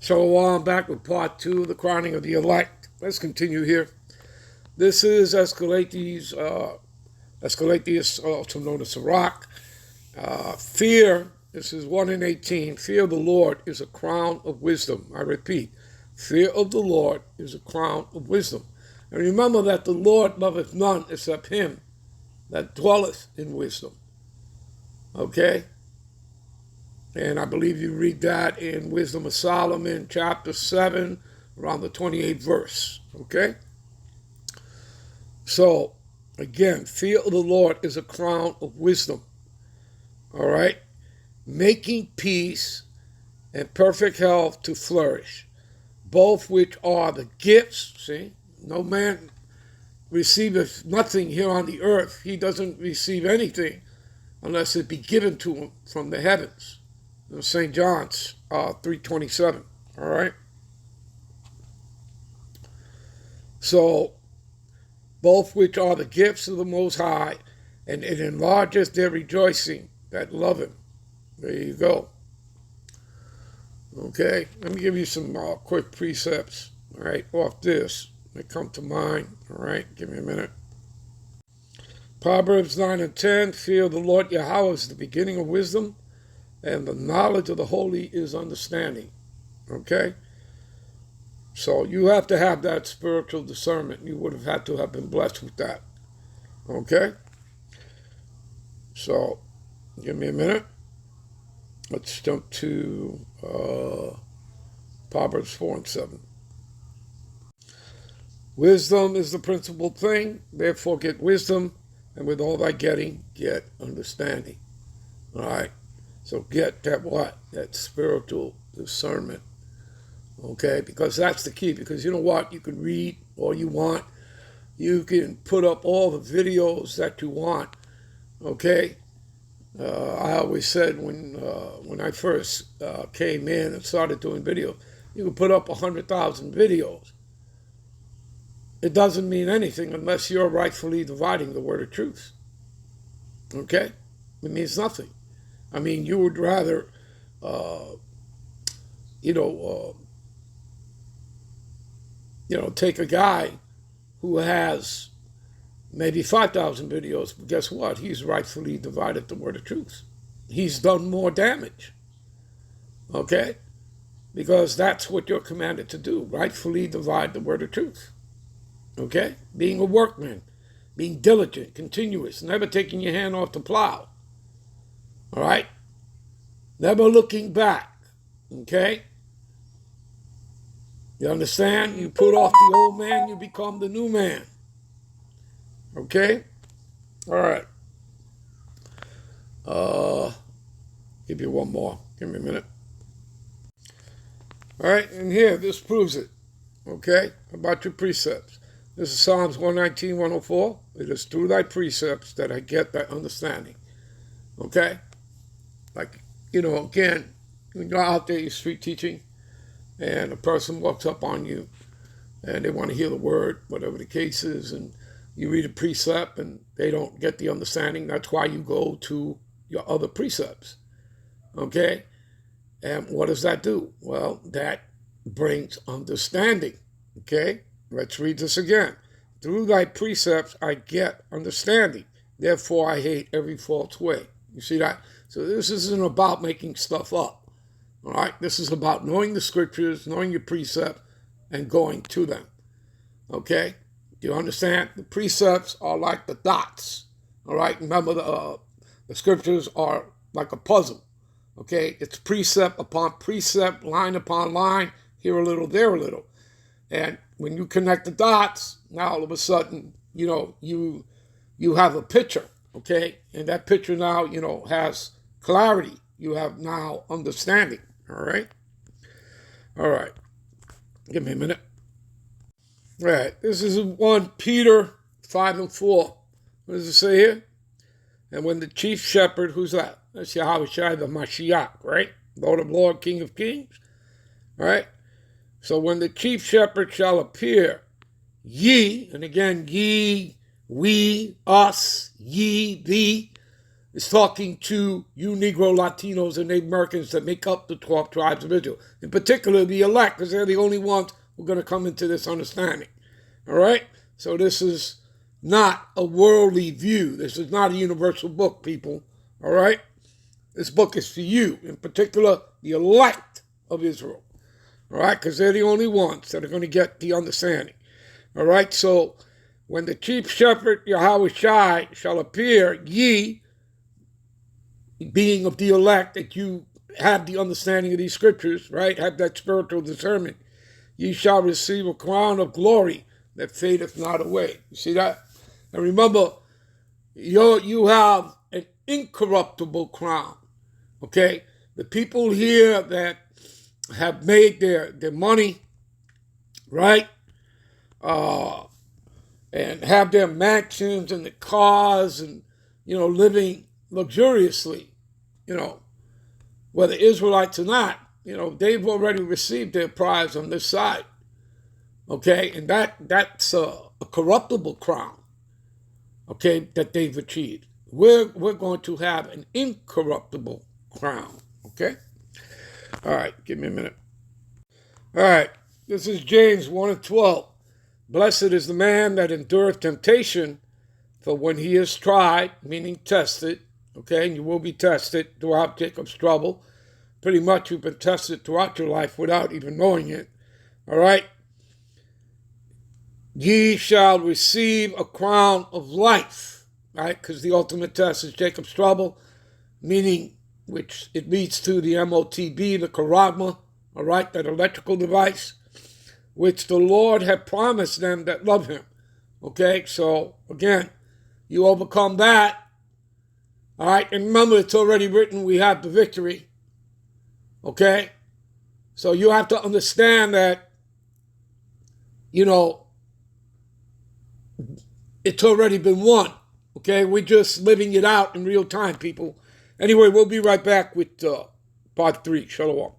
So I'm back with part 2 of the crowning of the elect. Let's continue here. This is Escalatius, also known as Sirach. Fear, this is 1 in 18. Fear of the Lord is a crown of wisdom. I repeat, fear of the Lord is a crown of wisdom. And remember that the Lord loveth none except him that dwelleth in wisdom. Okay? And I believe you read that in Wisdom of Solomon, chapter 7, around the 28th verse. Okay? So, again, fear of the Lord is a crown of wisdom. All right? Making peace and perfect health to flourish, both which are the gifts. See, no man receiveth nothing here on the earth. He doesn't receive anything unless it be given to him from the heavens. St. John's 3:27. All right. So, both which are the gifts of the Most High, and it enlarges their rejoicing that love him. There you go. Okay, let me give you some quick precepts, all right, off this that come to mind. All right, give me a minute. Proverbs 9 and 10, fear of the Lord Yahweh is the beginning of wisdom, and the knowledge of the holy is understanding. Okay? So you have to have that spiritual discernment. You would have had to have been blessed with that. Okay? So, give me a minute. Let's jump to Proverbs 4 and 7. Wisdom is the principal thing, therefore get wisdom, and with all thy getting, get understanding. All right? So get that what? That spiritual discernment. Okay? Because that's the key. Because you know what? You can read all you want. You can put up all the videos that you want. Okay? I always said when I first came in and started doing video, you could put up 100,000 videos. It doesn't mean anything unless you're rightfully dividing the word of truth. Okay? It means nothing. I mean, you would rather, take a guy who has maybe 5,000 videos, but guess what? He's rightfully divided the word of truth. He's done more damage. Okay? Because that's what you're commanded to do, rightfully divide the word of truth. Okay? Being a workman, being diligent, continuous, never taking your hand off the plow. All right? Never looking back. Okay? You understand? You put off the old man, you become the new man. Okay? All right. Give you one more. Give me a minute. All right, and here, this proves it. Okay? About your precepts. This is Psalms 119, 104. It is through thy precepts that I get thy understanding. Okay? Like, again, when you're out there, you're street teaching, and a person walks up on you, and they want to hear the word, whatever the case is, and you read a precept, and they don't get the understanding. That's why you go to your other precepts. Okay? And what does that do? Well, that brings understanding. Okay? Let's read this again. Through thy precepts I get understanding. Therefore I hate every false way. You see that? So this isn't about making stuff up. All right? This is about knowing the scriptures, knowing your precepts, and going to them. Okay? Do you understand? The precepts are like the dots. All right? Remember, the scriptures are like a puzzle. Okay? It's precept upon precept, line upon line, here a little, there a little. And when you connect the dots, now all of a sudden, you have a picture, okay? And that picture now, has clarity. You have now understanding, all right? All right. Give me a minute. All right. This is 1 Peter 5 and 4. What does it say here? And when the chief shepherd, who's that? That's Yahweh Shai, the Mashiach, right? Lord of Lords, King of Kings, all right? So when the chief shepherd shall appear, ye, and again, ye, we, us, ye, thee, It's talking to you Negro, Latinos, and Native Americans that make up the 12 tribes of Israel. In particular, the elect, because they're the only ones who are going to come into this understanding. All right? So this is not a worldly view. This is not a universal book, people. All right? This book is for you, in particular, the elect of Israel. All right? Because they're the only ones that are going to get the understanding. All right? So when the chief shepherd, Yahweh Shai, shall appear, ye, being of the elect, that you have the understanding of these scriptures, right? Have that spiritual discernment. Ye shall receive a crown of glory that fadeth not away. You see that? And remember, you have an incorruptible crown. Okay? The people here that have made their money, right? And have their mansions and the cars and, living luxuriously, whether Israelites or not, they've already received their prize on this side. Okay? And that's a corruptible crown, okay, that they've achieved. We're going to have an incorruptible crown. Okay? All right, give me a minute. All right, this is James 1:12. Blessed is the man that endureth temptation, for when he is tried, meaning tested, okay, and you will be tested throughout Jacob's trouble. Pretty much you've been tested throughout your life without even knowing it. All right? Ye shall receive a crown of life, right? Because the ultimate test is Jacob's trouble, meaning which it leads to the MOTB, the charagma, all right, that electrical device, which the Lord had promised them that love him. Okay, so again, you overcome that. All right, and remember, it's already written, we have the victory. Okay, so you have to understand that, it's already been won. Okay, we're just living it out in real time, people. Anyway, we'll be right back with part 3. Shalom.